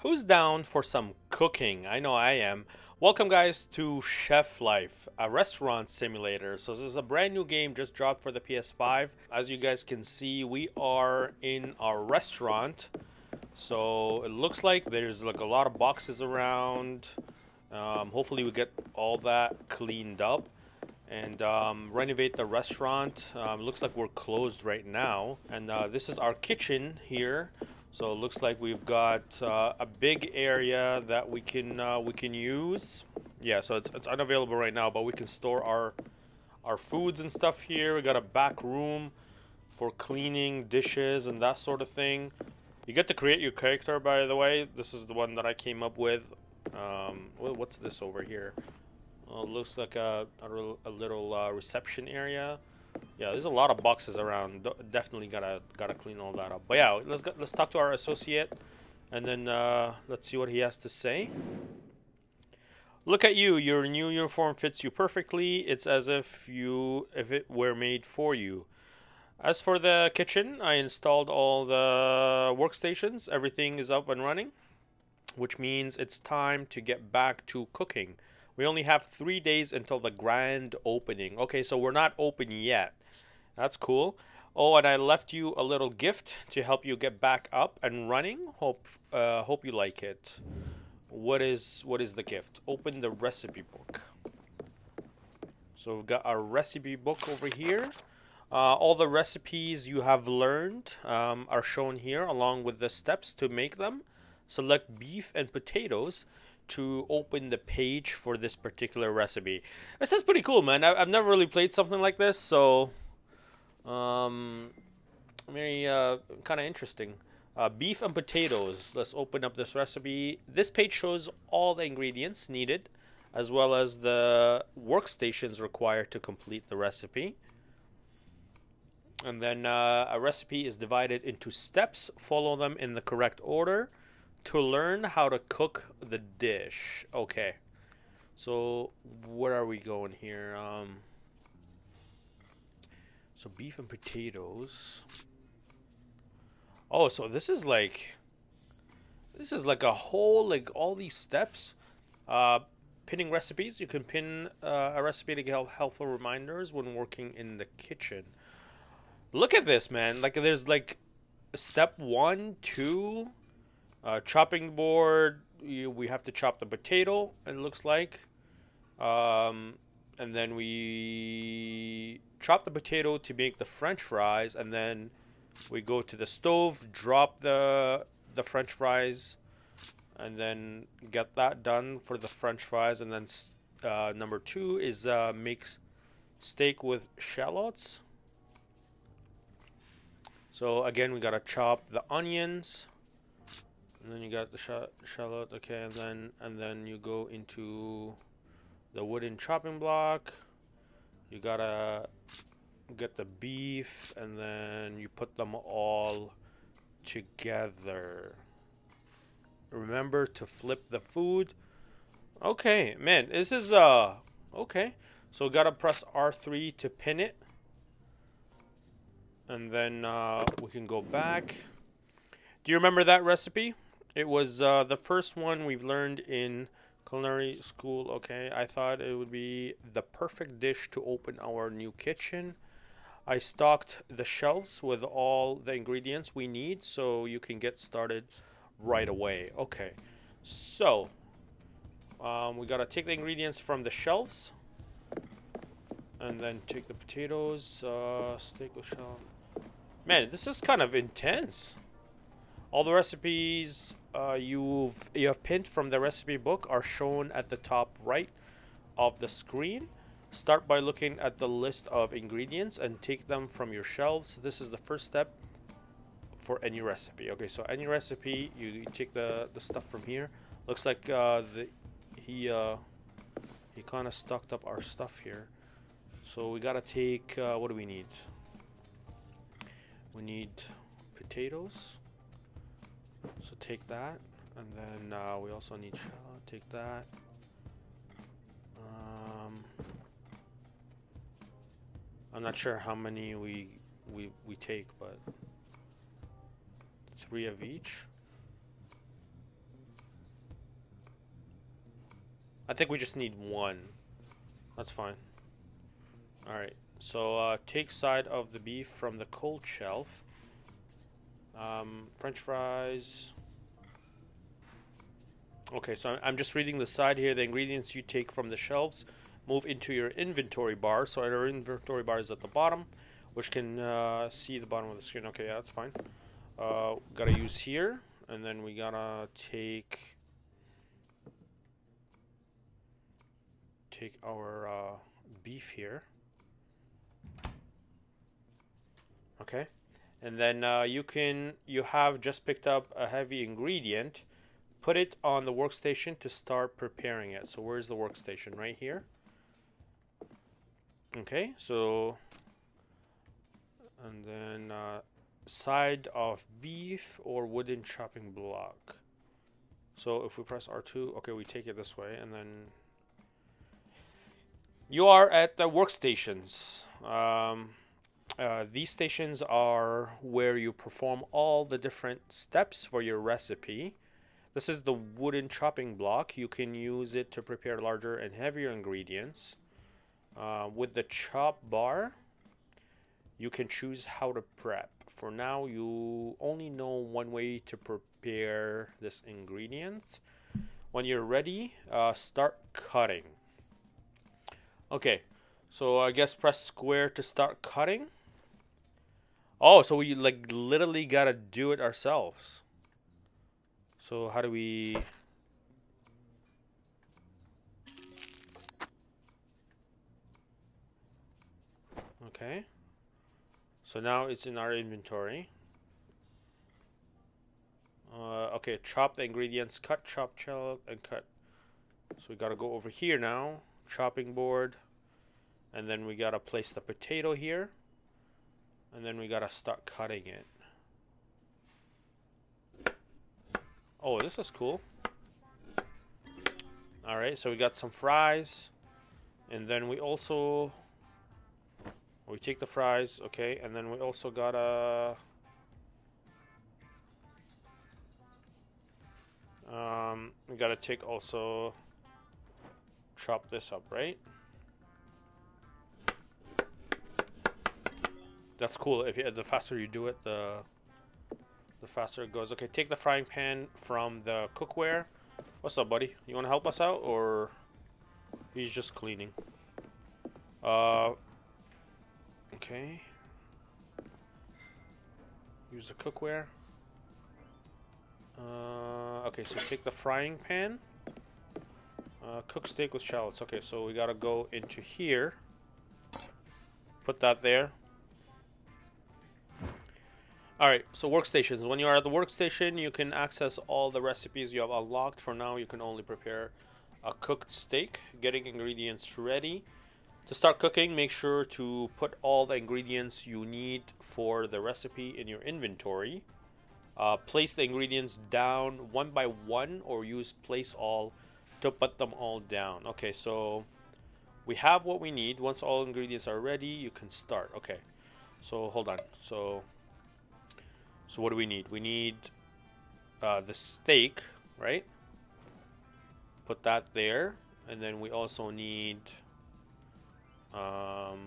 Who's down for some cooking? I know I am. Welcome, guys, to Chef Life, a restaurant simulator. So, this is a brand new game just dropped for the PS5. As you guys can see, we are in our restaurant. So, it looks like there's like a lot of boxes around. Hopefully, we get all that cleaned up and renovate the restaurant. Looks like we're closed right now. And this is our kitchen here. So it looks like we've got a big area that we can use. Yeah, so it's unavailable right now, but we can store our foods and stuff here. We got a back room for cleaning dishes and that sort of thing. You get to create your character, by the way. This is the one that I came up with. What's this over here? Well, it looks like a little reception area. Yeah, there's a lot of boxes around. Definitely gotta clean all that up. But yeah, let's talk to our associate, and then let's see what he has to say. Look at you. Your new uniform fits you perfectly. It's as if it were made for you. As for the kitchen, I installed all the workstations. Everything is up and running, which means it's time to get back to cooking. We only have 3 days until the grand opening. Okay, so we're not open yet. That's cool. Oh, and I left you a little gift to help you get back up and running. Hope you like it. What is the gift? Open the recipe book. So we've got our recipe book over here. All the recipes you have learned are shown here along with the steps to make them. Select beef and potatoes to open the page for this particular recipe. This is pretty cool, man. I've never really played something like this, so very kind of interesting. Beef and potatoes. Let's open up this recipe. This page shows all the ingredients needed, as well as the workstations required to complete the recipe. And then a recipe is divided into steps. Follow them in the correct order to learn how to cook the dish. Okay, so where are we going here? So beef and potatoes. Oh, so this is like a whole, like, all these steps. Pinning recipes. You can pin a recipe to get helpful reminders when working in the kitchen. Look at this, man. Like, there's like step 1, 2. Chopping board, we have to chop the potato, it looks like. And then we chop the potato to make the French fries, and then we go to the stove, drop the French fries, and then get that done for the French fries. And then number 2 is make steak with shallots. So again, we gotta chop the onions. And then you got the shallot, okay, and then you go into the wooden chopping block. You gotta get the beef, and then you put them all together. Remember to flip the food. Okay, man, this is okay. So gotta press R3 to pin it, and then we can go back. Do you remember that recipe? It was the first one we've learned in culinary school. Okay, I thought it would be the perfect dish to open our new kitchen. I stocked the shelves with all the ingredients we need, so you can get started right away. Okay, so we gotta take the ingredients from the shelves, and then take the potatoes, steak with shallot. Man, this is kind of intense. All the recipes you have pinned from the recipe book are shown at the top right of the screen. Start by looking at the list of ingredients and take them from your shelves. This is the first step for any recipe. Okay, so any recipe, you take the stuff from here. Looks like he kind of stocked up our stuff here. So we gotta take, what do we need? We need potatoes. So take that, and then we also need shallot. Take that. I'm not sure how many we take, but 3 of each. I think we just need one. That's fine. Alright, so take side of the beef from the cold shelf. French fries. Okay, so I'm just reading the side here. The ingredients you take from the shelves move into your inventory bar. So our inventory bar is at the bottom, which can see the bottom of the screen. Okay, yeah, that's fine. Gotta use here, and then we gotta take our beef here. Okay, and then you have just picked up a heavy ingredient. Put it on the workstation to start preparing it. So where's the workstation? Right here. Okay, so and then side of beef or wooden chopping block. So if we press R2, okay, we take it this way, and then you are at the workstations. These stations are where you perform all the different steps for your recipe. This is the wooden chopping block. You can use it to prepare larger and heavier ingredients. With the chop bar, you can choose how to prep. For now, you only know one way to prepare this ingredient. When you're ready, start cutting. Okay, so I guess press square to start cutting. Oh, so we like literally gotta do it ourselves. So how do we... Okay. So now it's in our inventory. Okay, chop the ingredients, cut, chop, and cut. So we gotta go over here now, chopping board, and then we gotta place the potato here, and then we gotta start cutting it. Oh, this is cool. Alright, so we got some fries. And then we also... We take the fries, okay, and then we also gotta... we gotta take also... Chop this up, right? That's cool. If you, the faster you do it, the faster it goes. Okay, take the frying pan from the cookware. What's up, buddy? You want to help us out, or he's just cleaning? Okay. Use the cookware. Okay, so take the frying pan. Cook steak with shallots. Okay, so we gotta go into here. Put that there. Alright, so workstations. When you are at the workstation, you can access all the recipes you have unlocked. For now, you can only prepare a cooked steak. Getting ingredients ready. To start cooking, make sure to put all the ingredients you need for the recipe in your inventory. Place the ingredients down one by one, or use place all to put them all down. Okay, so we have what we need. Once all ingredients are ready, you can start. Okay, so hold on. So what do we need? We need the steak, right? Put that there. And then we also need the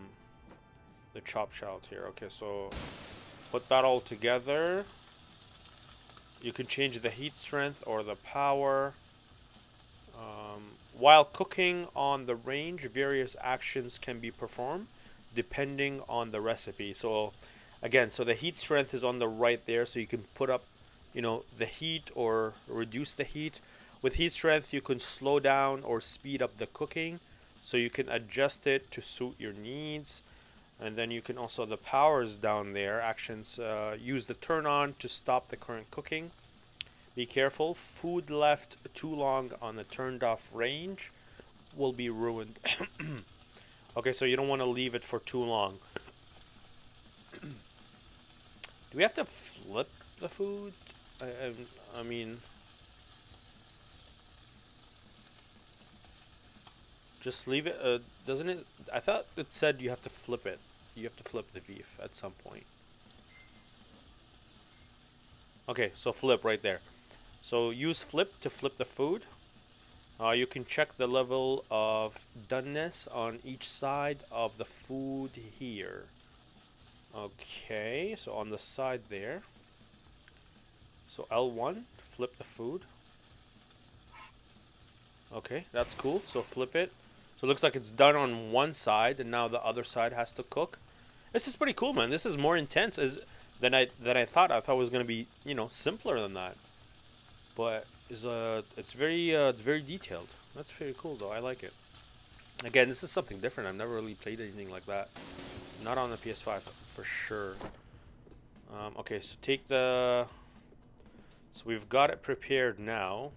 chopped shallot here. Okay, so put that all together. You can change the heat strength or the power. While cooking on the range, various actions can be performed depending on the recipe. So again, so the heat strength is on the right there, so you can put up, you know, the heat or reduce the heat. With heat strength, you can slow down or speed up the cooking, so you can adjust it to suit your needs. And then you can also, the powers down there, actions, use the turn on to stop the current cooking. Be careful, food left too long on the turned off range will be ruined. Okay, so you don't want to leave it for too long. Do we have to flip the food? I mean, just leave it. Doesn't it? I thought it said you have to flip it. You have to flip the beef at some point. Okay, so flip right there. So use flip to flip the food. You can check the level of doneness on each side of the food here. Okay, so on the side there. So L1, flip the food. Okay, that's cool. So flip it. So it looks like it's done on one side, and now the other side has to cook. This is pretty cool, man. This is more intense than I thought. I thought it was gonna be, you know, simpler than that. But it's very detailed. That's very cool though. I like it. Again, this is something different. I've never really played anything like that. Not on the PS5 for sure. Okay, so take the. So we've got it prepared now.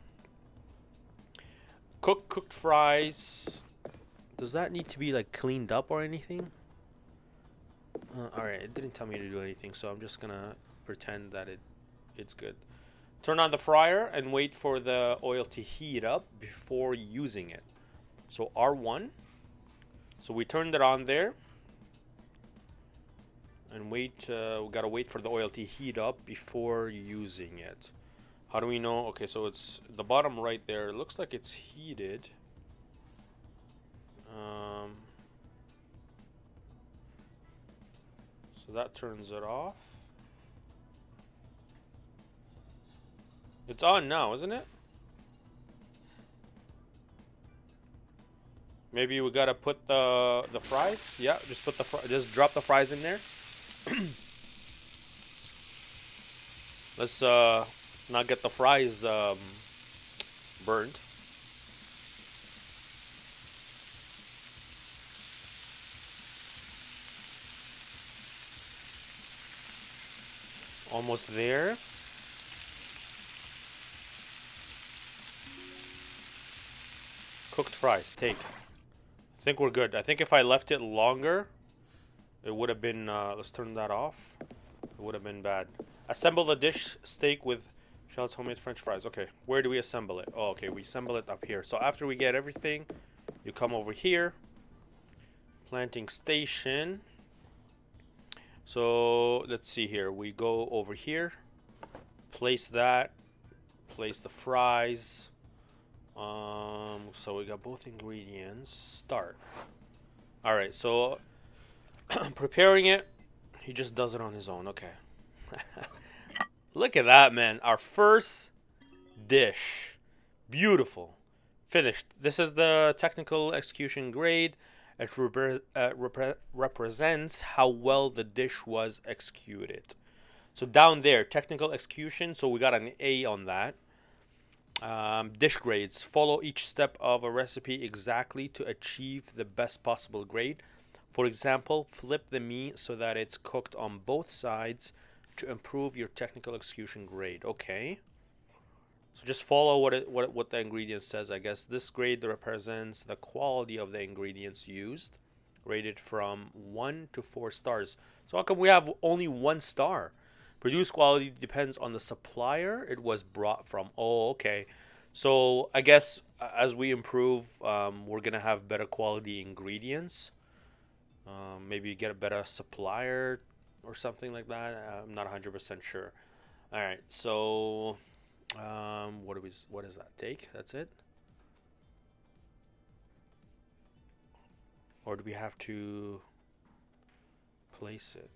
Cooked fries. Does that need to be like cleaned up or anything? Alright, it didn't tell me to do anything, so I'm just gonna pretend that it's good. Turn on the fryer and wait for the oil to heat up before using it. So R1. So we turned it on there. And wait, we gotta wait for the oil to heat up before using it. How do we know? Okay, so it's the bottom right there. It looks like it's heated. So that turns it off. It's on now, isn't it? Maybe we gotta put the fries. Yeah, just put just drop the fries in there. Let's not get the fries burned. Almost there. Cooked fries, take. I think we're good. I think if I left it longer, it would have been, let's turn that off. It would have been bad. Assemble the dish steak with Shell's homemade French fries. Okay, where do we assemble it? Oh, okay, we assemble it up here. So after we get everything, you come over here. Planting station. So let's see here. We go over here. Place that. Place the fries. So we got both ingredients. Start. All right, so preparing it, he just does it on his own. Okay. Look at that, man. Our first dish. Beautiful. Finished. This is the technical execution grade. It represents how well the dish was executed. So down there, technical execution. So we got an A on that. Dish grades. Follow each step of a recipe exactly to achieve the best possible grade. For example, flip the meat so that it's cooked on both sides to improve your technical execution grade. Okay. So just follow what the ingredient says, I guess. This grade represents the quality of the ingredients used, rated from 1 to 4 stars. So how come we have only 1 star? Produced quality depends on the supplier it was brought from. Oh, okay. So I guess as we improve, we're going to have better quality ingredients. Maybe get a better supplier or something like that. I'm not 100% sure. All right, so what does that take? That's it? Or do we have to place it?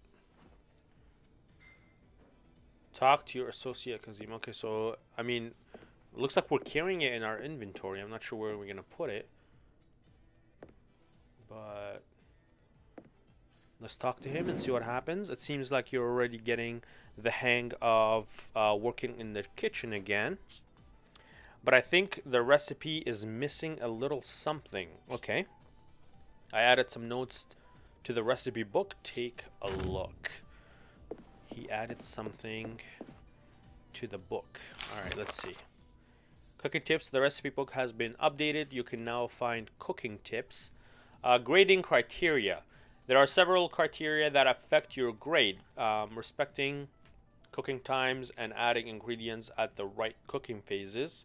Talk to your associate, Kazim. Okay, so I mean, it looks like we're carrying it in our inventory. I'm not sure where we're gonna put it, but let's talk to him and see what happens. It seems like you're already getting the hang of working in the kitchen again, but I think the recipe is missing a little something. Okay, I added some notes to the recipe book. Take a look. He added something to the book. All right, let's see. Cooking tips. The recipe book has been updated. You can now find cooking tips. Grading criteria. There are several criteria that affect your grade. Respecting cooking times and adding ingredients at the right cooking phases.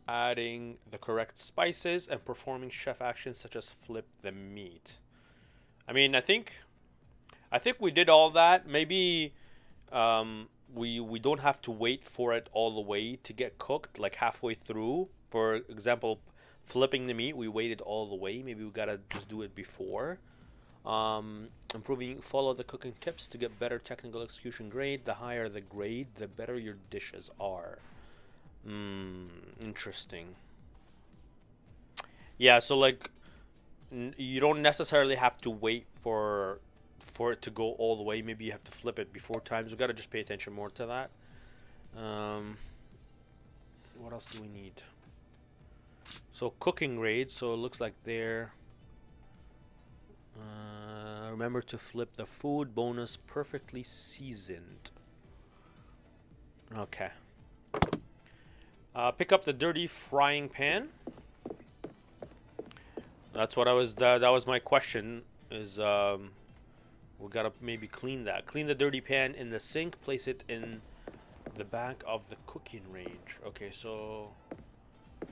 Adding the correct spices and performing chef actions such as flip the meat. I mean, I think we did all that. Maybe we don't have to wait for it all the way to get cooked, like halfway through. For example, flipping the meat, we waited all the way. Maybe we gotta just do it before. Improving, follow the cooking tips to get better technical execution grade. The higher the grade, the better your dishes are. Interesting. Yeah, so like you don't necessarily have to wait for it to go all the way. Maybe you have to flip it before times. We gotta just pay attention more to that. What else do we need? So cooking grade. So it looks like there. Remember to flip the food. Bonus perfectly seasoned. Okay. Pick up the dirty frying pan. That's what I was. That was my question. Is we gotta maybe clean that. Clean the dirty pan in the sink. Place it in the back of the cooking range. Okay, so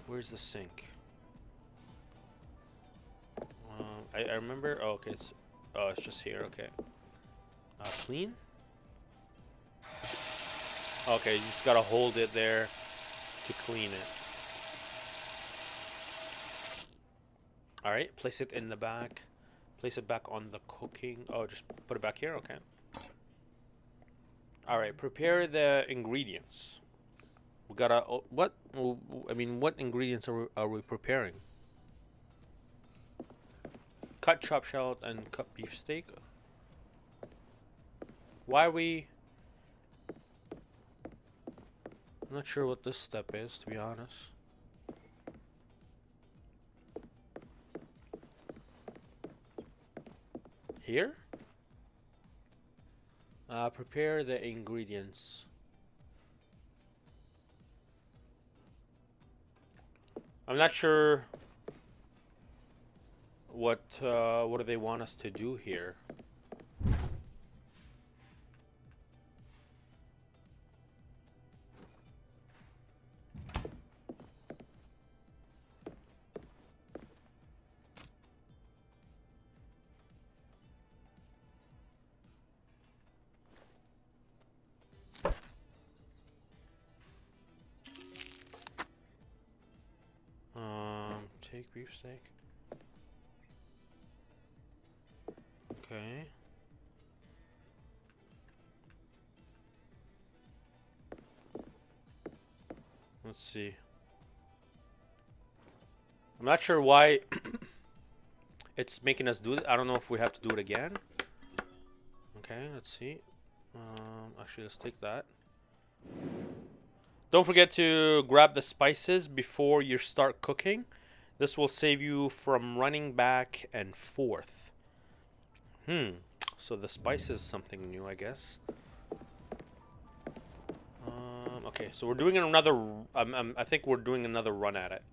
where's the sink? I remember. Oh, okay, it's just here. Okay. Clean. Okay, you just gotta hold it there to clean it. All right, place it in the back. Place it back on the cooking. Oh, just put it back here. Okay. All right, prepare the ingredients. We gotta. What? I mean, what ingredients are we preparing? Cut chopped shallot and cut beef steak. Why are we? I'm not sure what this step is, to be honest. Here? Prepare the ingredients. I'm not sure what do they want us to do here. Take beef steak. Okay. Let's see. I'm not sure why it's making us do it. I don't know if we have to do it again. Okay, let's see. Actually, let's take that. Don't forget to grab the spices before you start cooking. This will save you from running back and forth. So the spice is something new, I guess. Okay, so we're doing another. I think we're doing another run at it.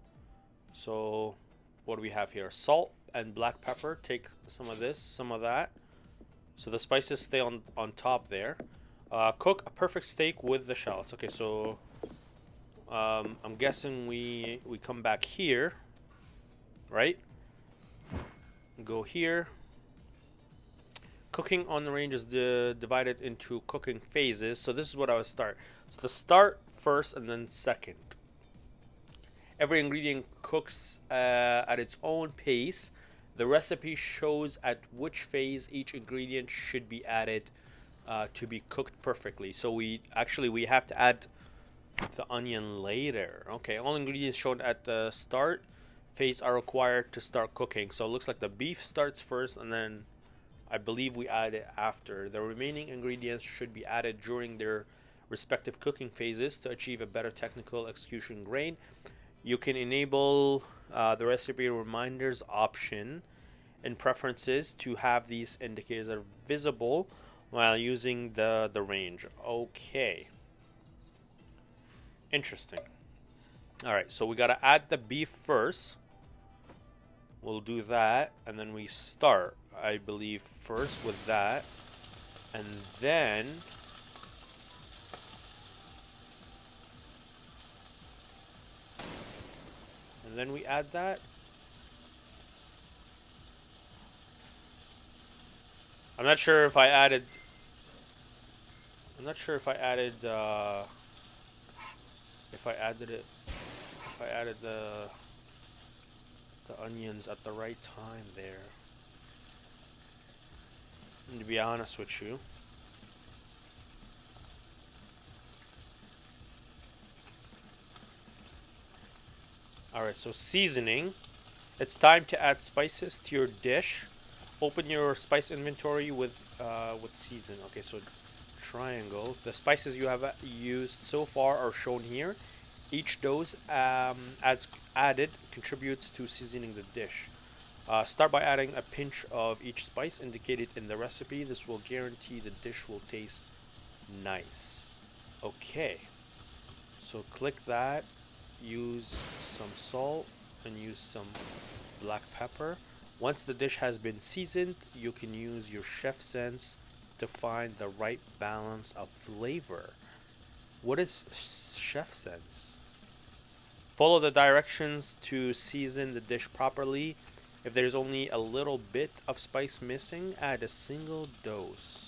So, what do we have here? Salt and black pepper. Take some of this, some of that. So the spices stay on top there. Cook a perfect steak with the shallots. Okay, so I'm guessing we come back here, right? Go here. Cooking on the range is divided into cooking phases. So this is what I would start. So the start first and then second. Every ingredient cooks at its own pace. The recipe shows at which phase each ingredient should be added to be cooked perfectly. So we have to add the onion later. Okay, all ingredients shown at the start phase are required to start cooking. So it looks like the beef starts first and then I believe we add it after. The remaining ingredients should be added during their respective cooking phases to achieve a better technical execution grade. You can enable the recipe reminders option in preferences to have these indicators are visible while using the range. Okay. Interesting. Alright, so we gotta add the beef first. We'll do that, and then we start, I believe, first with that. And then we add that. I'm not sure if I added. I'm not sure if I added if I added it if I added the onions at the right time there. And to be honest with you. Alright, so seasoning. It's time to add spices to your dish. Open your spice inventory with season. Okay, so triangle. The spices you have used so far are shown here. Each dose added contributes to seasoning the dish. Start by adding a pinch of each spice indicated in the recipe. This will guarantee the dish will taste nice. Okay, so click that. Use some salt and use some black pepper. Once the dish has been seasoned, you can use your chef sense to find the right balance of flavor. What is chef sense? Follow the directions to season the dish properly. If there's only a little bit of spice missing, add a single dose.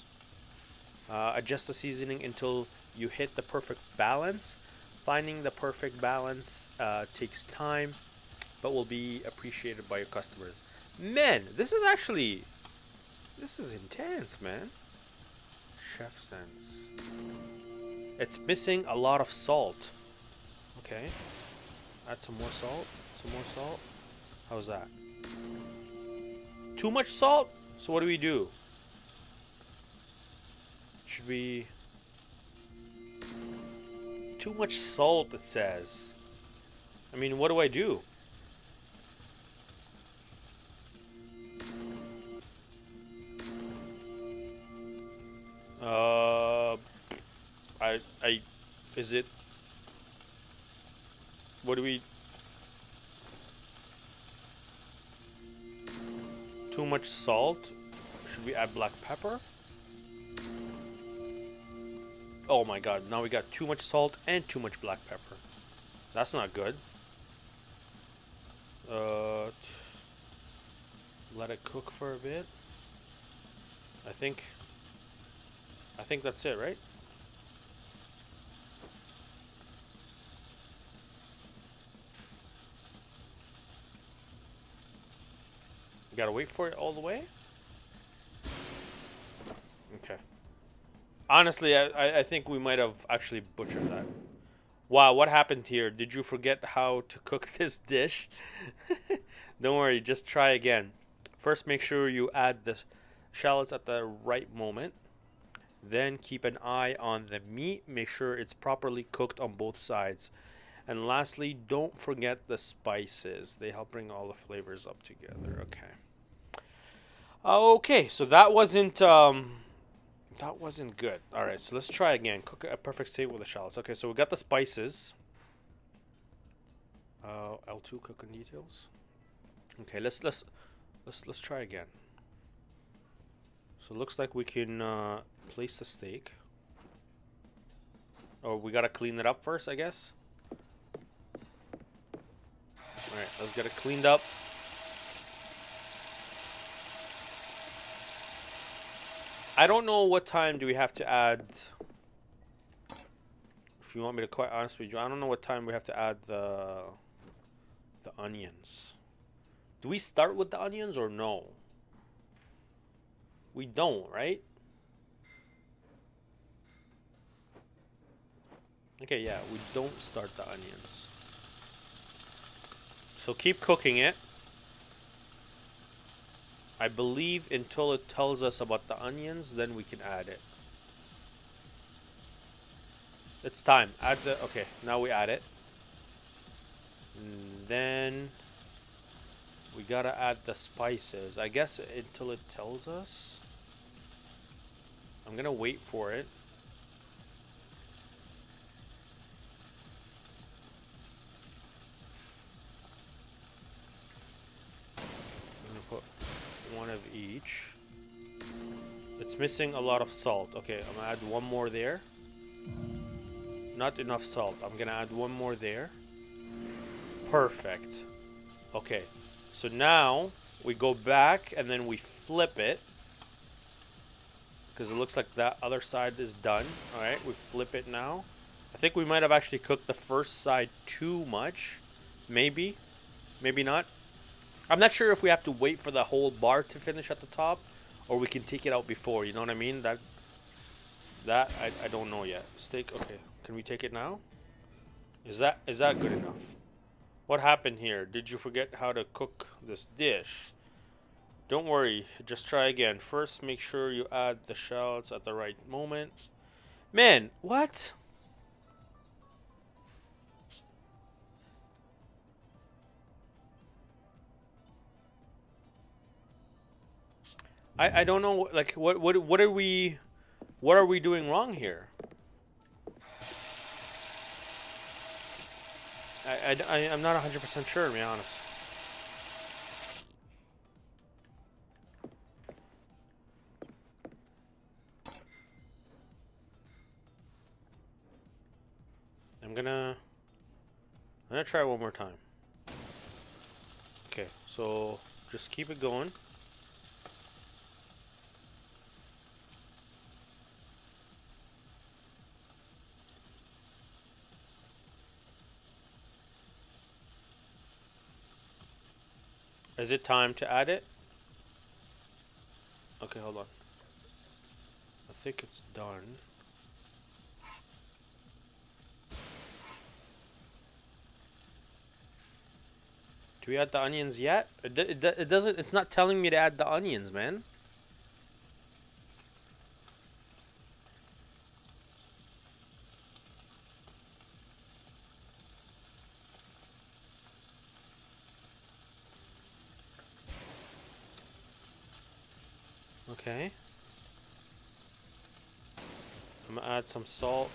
Adjust the seasoning until you hit the perfect balance. Finding the perfect balance takes time, but will be appreciated by your customers. Man, this is intense, man. Chef sense. It's missing a lot of salt. Okay. Add some more salt. Some more salt. How's that? Too much salt? So what do we do? Should we... Too much salt, it says. I mean, what do I do? Is it... What do we... Too much salt? Should we add black pepper? Oh my god, now we got too much salt and too much black pepper. That's not good. Let it cook for a bit. I think that's it, right? You gotta wait for it all the way? Okay. Honestly, I think we might have actually butchered that. Wow, what happened here? Did you forget how to cook this dish? Don't worry, just try again. First, make sure you add the shallots at the right moment. Then keep an eye on the meat. Make sure it's properly cooked on both sides. And lastly, don't forget the spices. They help bring all the flavors up together. Okay. Okay, so that wasn't good. Alright, so let's try again. Cook a perfect state with the shallots. Okay, so we got the spices. L2 cooking details. Okay, let's try again. So it looks like we can place the steak. Oh, we gotta clean it up first, I guess. Alright, let's get it cleaned up. I don't know what time do we have to add. If you want me to quite honest with you, I don't know what time we have to add the onions. Do we start with the onions or no? We don't, right? Okay, yeah, we don't start the onions. So keep cooking it. I believe until it tells us about the onions, then we can add it. It's time. Add the... Okay, now we add it. And then we gotta add the spices. I guess until it tells us. I'm gonna wait for it. One of each. It's missing a lot of salt. Okay, I'm gonna add one more there. Not enough salt. I'm gonna add one more there. Perfect. Okay, so now we go back and then we flip it. because it looks like that other side is done. All right, we flip it now. I think we might have actually cooked the first side too much. Maybe, maybe not. I'm not sure if we have to wait for the whole bar to finish at the top, or we can take it out before. You know what I mean? I don't know yet. Steak. Okay, can we take it now? Is that good enough? What happened here? Did you forget how to cook this dish? Don't worry, just try again. First, make sure you add the shallots at the right moment. Man, what? I don't know. Like, what are we doing wrong here? I'm not 100% sure, to be honest. I'm gonna try one more time. Okay, so just keep it going. Is it time to add it? Okay, hold on. I think it's done. Do we add the onions yet? It doesn't. It's not telling me to add the onions, man. Okay. I'm gonna add some salt.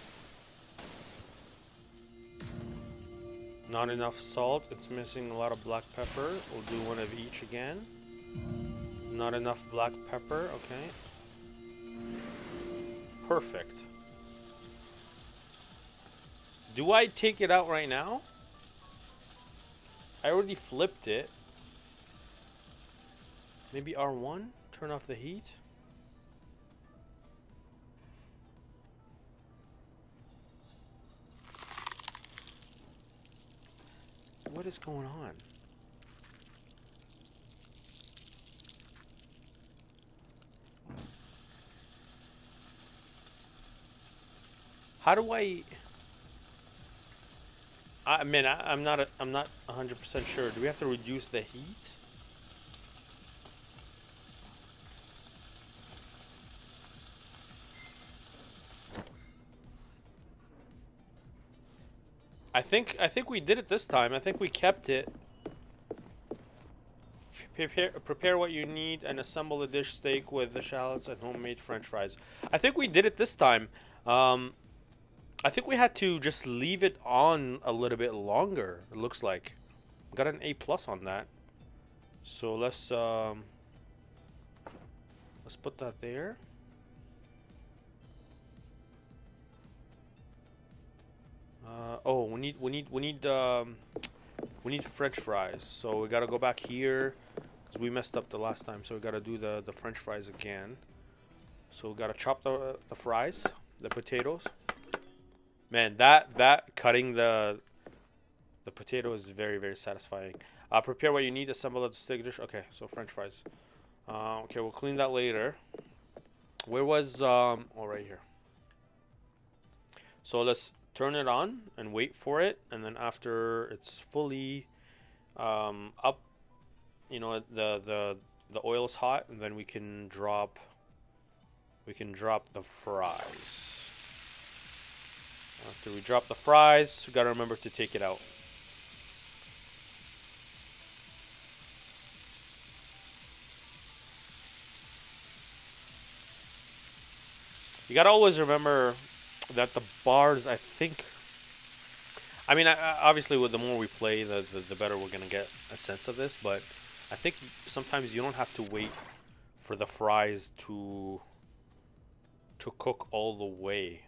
Not enough salt. It's missing a lot of black pepper. We'll do one of each again. Not enough black pepper. Okay. Perfect. Do I take it out right now? I already flipped it. Maybe R1? Turn off the heat? What is going on? How do I mean, I'm not 100% sure. Do we have to reduce the heat? I think we did it this time. I think we kept it. Prepare what you need and assemble a dish: steak with the shallots and homemade French fries. I think we did it this time. I think we had to just leave it on a little bit longer. It looks like got an A+ on that. So let's put that there. Oh, we need French fries. So we gotta go back here because we messed up the last time. So we gotta do the French fries again. So we gotta chop the fries, the potatoes. Man, that cutting the potato is very, very satisfying. Prepare what you need. Assemble a steak dish. Okay, so French fries. Okay, we'll clean that later. Where was oh, right here. So let's turn it on and wait for it, and then after it's fully up, you know, the oil is hot, and then we can drop the fries. After we drop the fries, we gotta remember to take it out. You gotta always remember that the bars, I think, I mean, obviously with the more we play, the better we're gonna get a sense of this, but I think sometimes you don't have to wait for the fries to cook all the way,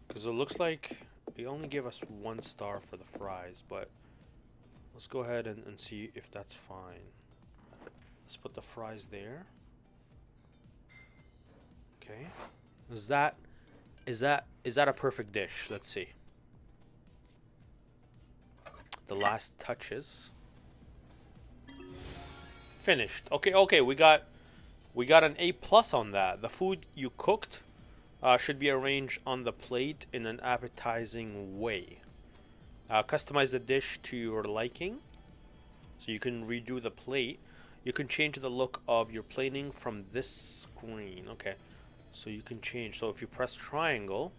because it looks like they only give us 1 star for the fries, but let's go ahead and see if that's fine. Let's put the fries there. Okay. Is that a perfect dish? Let's see. The last touches. Finished. Okay, we got an A+ on that. The food you cooked should be arranged on the plate in an appetizing way. Customize the dish to your liking. So you can redo the plate. You can change the look of your plating from this screen. Okay. So you can change. So if you press triangle,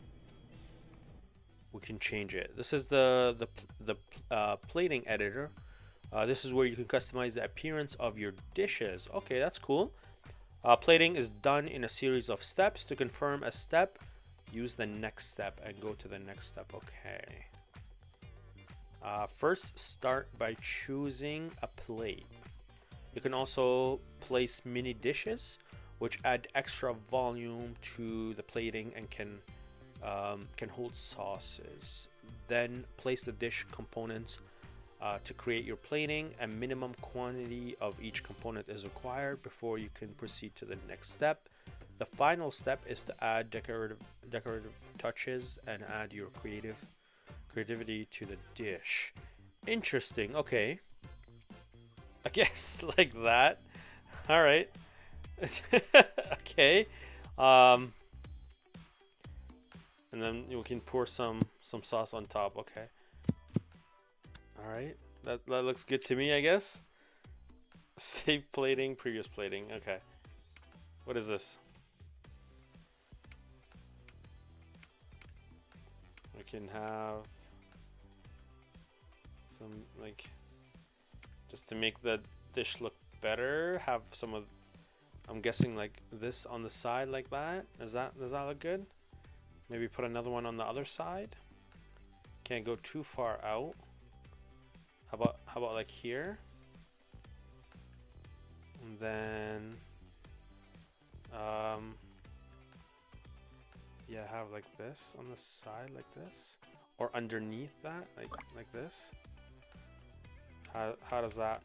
we can change it. This is the plating editor. This is where you can customize the appearance of your dishes. Okay, that's cool. Plating is done in a series of steps. To confirm a step, use the next step and go to the next step. Okay. First, start by choosing a plate. You can also place mini dishes, which add extra volume to the plating and can hold sauces. Then place the dish components to create your plating. A minimum quantity of each component is required before you can proceed to the next step. The final step is to add decorative touches and add your creativity to the dish. Interesting. Okay. I guess like that. All right. Okay. And then we can pour some sauce on top. Okay. All right. That looks good to me, I guess. Save plating, previous plating. Okay. What is this? We can have some, like, just to make the dish look better, have some of, I'm guessing, like this on the side like that. Does that look good? Maybe put another one on the other side. Can't go too far out. How about like here? And then yeah, have like this on the side like this, or underneath that, like this. How does that?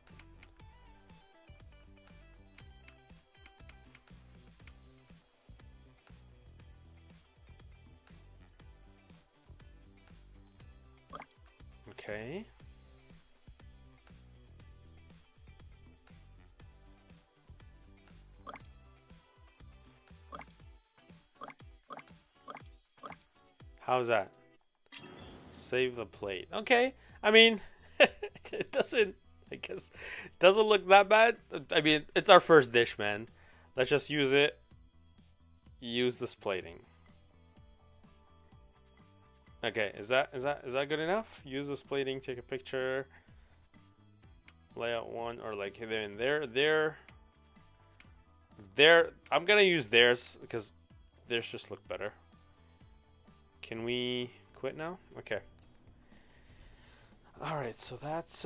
Okay. How's that? Save the plate. Okay. I mean, it doesn't, I guess, doesn't look that bad. I mean, it's our first dish, man. Let's just use it. Use this plating. Okay, is that good enough? Use this plating, take a picture. Layout one, or like there. I'm gonna use theirs because theirs just look better. Can we quit now? Okay. All right, so that's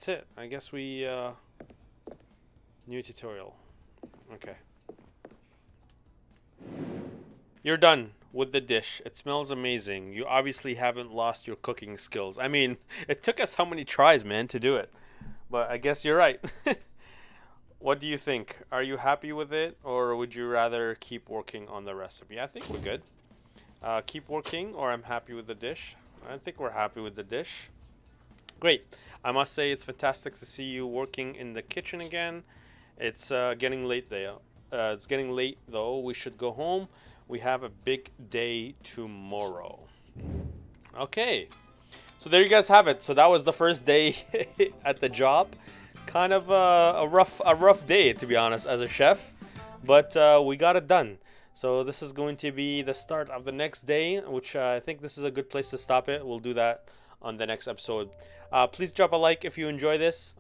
it. I guess we new tutorial. Okay. You're done with the dish. It smells amazing. You obviously haven't lost your cooking skills. I mean, it took us how many tries, man, to do it. But I guess you're right. What do you think? Are you happy with it, or would you rather keep working on the recipe? I think we're good. Keep working, or I'm happy with the dish. I think we're happy with the dish. Great. I must say it's fantastic to see you working in the kitchen again. It's getting late there. It's getting late though. We should go home. We have a big day tomorrow. Okay. So there you guys have it. So that was the first day at the job. Kind of a rough day, to be honest, as a chef, but we got it done. So this is going to be the start of the next day, which I think this is a good place to stop it. We'll do that on the next episode. Please drop a like if you enjoy this,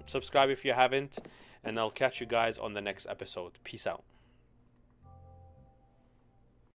subscribe if you haven't, and I'll catch you guys on the next episode. Peace out.